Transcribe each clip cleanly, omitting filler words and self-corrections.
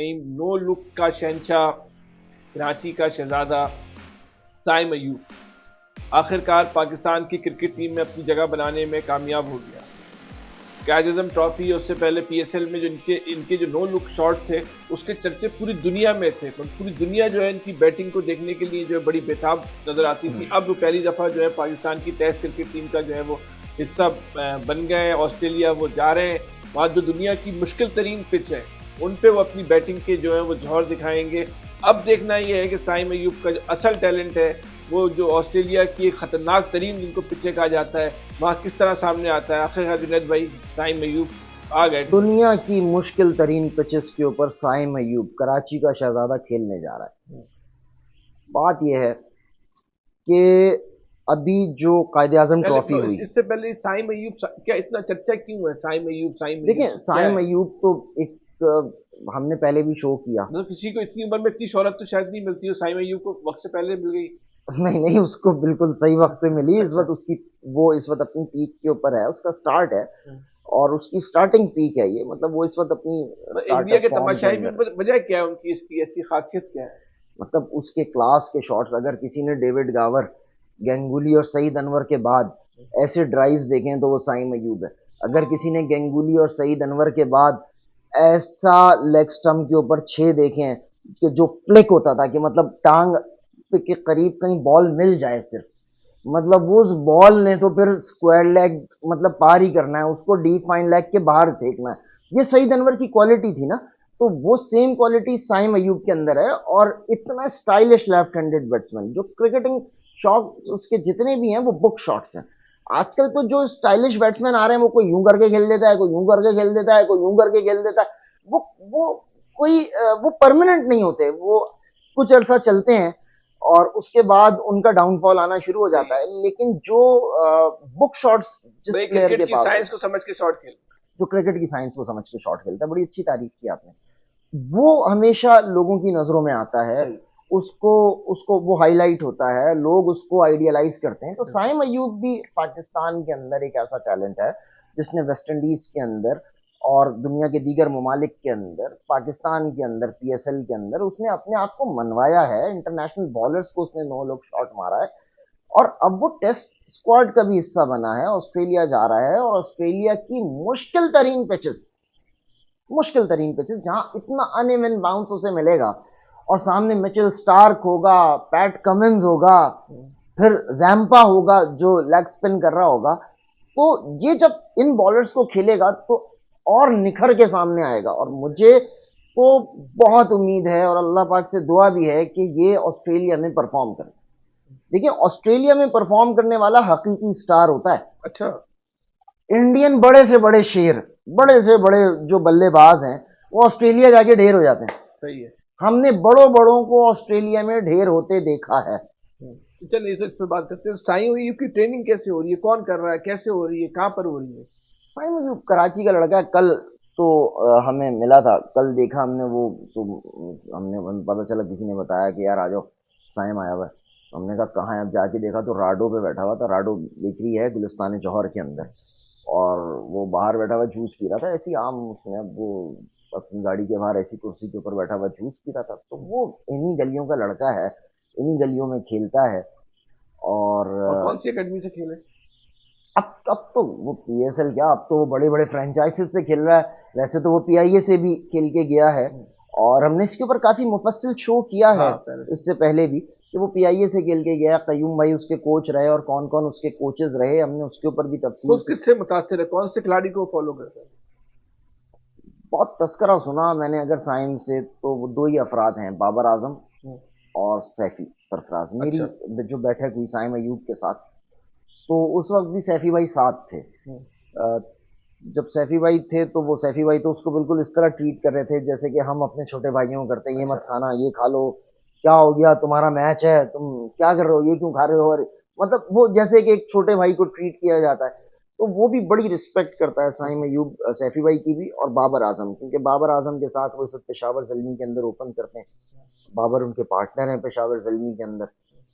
No look का शहंशाह, कराची का शहजादा साइम अयूब आखिरकार पाकिस्तान की क्रिकेट टीम में अपनी जगह बनाने में कामयाब हो गया। कैज़म ट्रॉफी, उससे पहले पीएसएल में जो इनके जो नो लुक शॉट थे, उसके चर्चे पूरी दुनिया में थे। तो पूरी दुनिया जो है इनकी बैटिंग को देखने के लिए जो है बड़ी बेताब नजर आती थी। अब वो पहली दफा जो है पाकिस्तान की टेस्ट क्रिकेट टीम का जो है वो हिस्सा बन गए। ऑस्ट्रेलिया वो जा रहे हैं, वहाँ जो दुनिया की मुश्किल तरीन पिच है उन पे वो अपनी बैटिंग के जो है वो जौहर दिखाएंगे। अब देखना ये है कि साइम अयूब का जो असल टैलेंट है, वो जो ऑस्ट्रेलिया की एक खतरनाक तरीन जिनको पिछे कहा जाता है, वहाँ किस तरह सामने आता है। आखिरकार जुनैद भाई, साइम अयूब आ गए। दुनिया की मुश्किल तरीन पिचेस के ऊपर साइम अयूब कराची का शहजादा खेलने जा रहा है। बात यह है कि अभी जो कायदे आजम ट्रॉफी हुई, इससे पहले साइम अयूब क्या इतना चर्चा क्यों है? साइम अयूब देखिए साइम अयूब तो एक हमने पहले भी शो किया। मतलब किसी को इतनी उम्र में इतनी शोहरत तो शायद नहीं मिलती हो, साइम अयूब को वक्त से पहले मिल गई। नहीं नहीं, उसको बिल्कुल सही वक्त पे मिली। इस वक्त उसकी वो इस वक्त अपनी पीक के ऊपर है, उसका स्टार्ट है और उसकी स्टार्टिंग पीक है ये। मतलब वो इस वक्त अपनी इंडिया के फॉर्म के तमाशाई भी अंदर, वजह क्या है उनकी, इसकी ऐसी खासियत क्या है? मतलब उसके क्लास के शॉट्स, अगर किसी ने डेविड गावर, गंगुली और सईद अनवर के बाद ऐसे ड्राइव्स देखें तो वो साइम अयूब है। अगर किसी ने गंगुली और सईद अनवर के बाद ऐसा लेग स्टम्प के ऊपर 6 देखें कि जो फ्लिक होता था, कि मतलब टांग के करीब कहीं बॉल मिल जाए सिर्फ, मतलब वो उस बॉल ने तो फिर स्क्वायर लेग मतलब पार ही करना है, उसको डीप फाइन लेग के बाहर फेंकना है। ये सईद अनवर की क्वालिटी थी ना, तो वो सेम क्वालिटी साइम अयूब के अंदर है। और इतना स्टाइलिश लेफ्ट हैंडेड बैट्समैन, जो क्रिकेटिंग शॉट उसके जितने भी हैं वो बुक शॉट्स हैं। आजकल तो जो स्टाइलिश बैट्समैन आ रहे हैं वो कोई यूं करके खेल देता है, कोई यूं करके खेल देता है, कोई यूं करके खेल देता है। वो कोई वो परमानेंट नहीं होते, वो कुछ अरसा चलते हैं और उसके बाद उनका डाउनफॉल आना शुरू हो जाता है। लेकिन जो बुक शॉट्स जिस प्लेयर के पास साइंस को समझ के शॉट खेल, जो क्रिकेट की साइंस को समझ के शॉट खेलता है, बड़ी अच्छी तारीफ की आपने, वो हमेशा लोगों की नजरों में आता है। उसको उसको वो हाईलाइट होता है, लोग उसको आइडियलाइज करते हैं। तो साइम अयूब भी पाकिस्तान के अंदर एक ऐसा टैलेंट है जिसने वेस्ट इंडीज के अंदर और दुनिया के दीगर ममालिक के अंदर, पाकिस्तान के अंदर, पीएसएल के अंदर उसने अपने आप को मनवाया है। इंटरनेशनल बॉलर्स को उसने 9 लोग शॉट मारा है और अब वो टेस्ट स्क्वाड का भी हिस्सा बना है। ऑस्ट्रेलिया जा रहा है और ऑस्ट्रेलिया की मुश्किल तरीन पिचेस जहां इतना अनइवन बाउंस उसे मिलेगा और सामने मिचेल स्टार्क होगा, पैट कमिंस होगा, फिर जैम्पा होगा जो लेग स्पिन कर रहा होगा। तो ये जब इन बॉलर्स को खेलेगा तो और निखर के सामने आएगा। और मुझे तो बहुत उम्मीद है और अल्लाह पाक से दुआ भी है कि ये ऑस्ट्रेलिया में परफॉर्म करे। देखिए ऑस्ट्रेलिया में परफॉर्म करने वाला हकीकी स्टार होता है। अच्छा, इंडियन बड़े से बड़े शेर, बड़े से बड़े जो बल्लेबाज हैं, वो ऑस्ट्रेलिया जाके ढेर हो जाते हैं। सही है। हमने बड़ों बड़ों को ऑस्ट्रेलिया में ढेर होते देखा है। चलिए इस पे बात करते हैं। साइम अयूब की ट्रेनिंग कैसे हो रही है, कौन कर रहा है, कैसे हो रही है, कहाँ पर हो रही है? साइम अयूब कराची का लड़का है। कल तो हमें मिला था, कल देखा हमने वो, तो हमें पता चला, किसी ने बताया कि यार आ जाओ साइम आया हुआ है। हमने कहा कहाँ है? अब जाके देखा तो राडो पे बैठा हुआ था। राडो बेकरी है गुलिस्तान जौहर के अंदर, और वो बाहर बैठा हुआ जूस पी रहा था। ऐसी आम उसने, अब वो अपनी गाड़ी के बाहर ऐसी कुर्सी के ऊपर बैठा हुआ जूस पी रहा था। तो वो इन्हीं गलियों का लड़का है, इन्हीं गलियों में खेलता है। और कौन सी अकेडमी से खेले? अब तो वो पीएसएल क्या, अब तो वो बड़े बड़े फ्रेंचाइजीज से खेल रहा है। वैसे तो वो पीआईए से भी खेल के गया है और हमने इसके ऊपर काफी मुफस्सिल शो किया है इससे पहले भी, कि वो पीआईए से खेल के गया। कयूम भाई उसके कोच रहे और कौन कौन उसके कोचेस रहे, हमने उसके ऊपर भी तफसील खुद किससे मुतासिर है, कौन से खिलाड़ी को फॉलो करते हैं? बहुत तस्करा सुना मैंने अगर साइम से, तो वो 2 ही अफराद हैं, बाबर आजम और सैफी सरफराज। मेरी जो बैठक हुई साइम अयूब के साथ, तो उस वक्त भी सैफी भाई साथ थे। जब सैफी भाई थे तो वो सैफी भाई तो उसको बिल्कुल इस तरह ट्रीट कर रहे थे जैसे कि हम अपने छोटे भाइयों को करते हैं। ये मत खाना, ये खा लो, क्या हो गया, तुम्हारा मैच है, तुम क्या कर रहे हो, ये क्यों खा रहे हो, और मतलब वो जैसे कि एक छोटे भाई को ट्रीट किया जाता है। तो वो भी बड़ी रिस्पेक्ट करता है साइम अयूब सैफी भाई की भी, और बाबर आजम, क्योंकि बाबर आजम के साथ वो इस वक्त पेशावर ज़ल्मी के अंदर ओपन करते हैं। बाबर उनके पार्टनर हैं पेशावर ज़ल्मी के अंदर।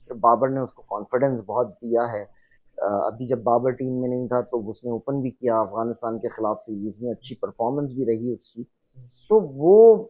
फिर बाबर ने उसको कॉन्फिडेंस बहुत दिया है। अभी जब बाबर टीम में नहीं था तो उसने ओपन भी किया अफगानिस्तान के खिलाफ सीरीज में, अच्छी परफॉर्मेंस भी रही उसकी। तो वो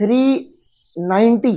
390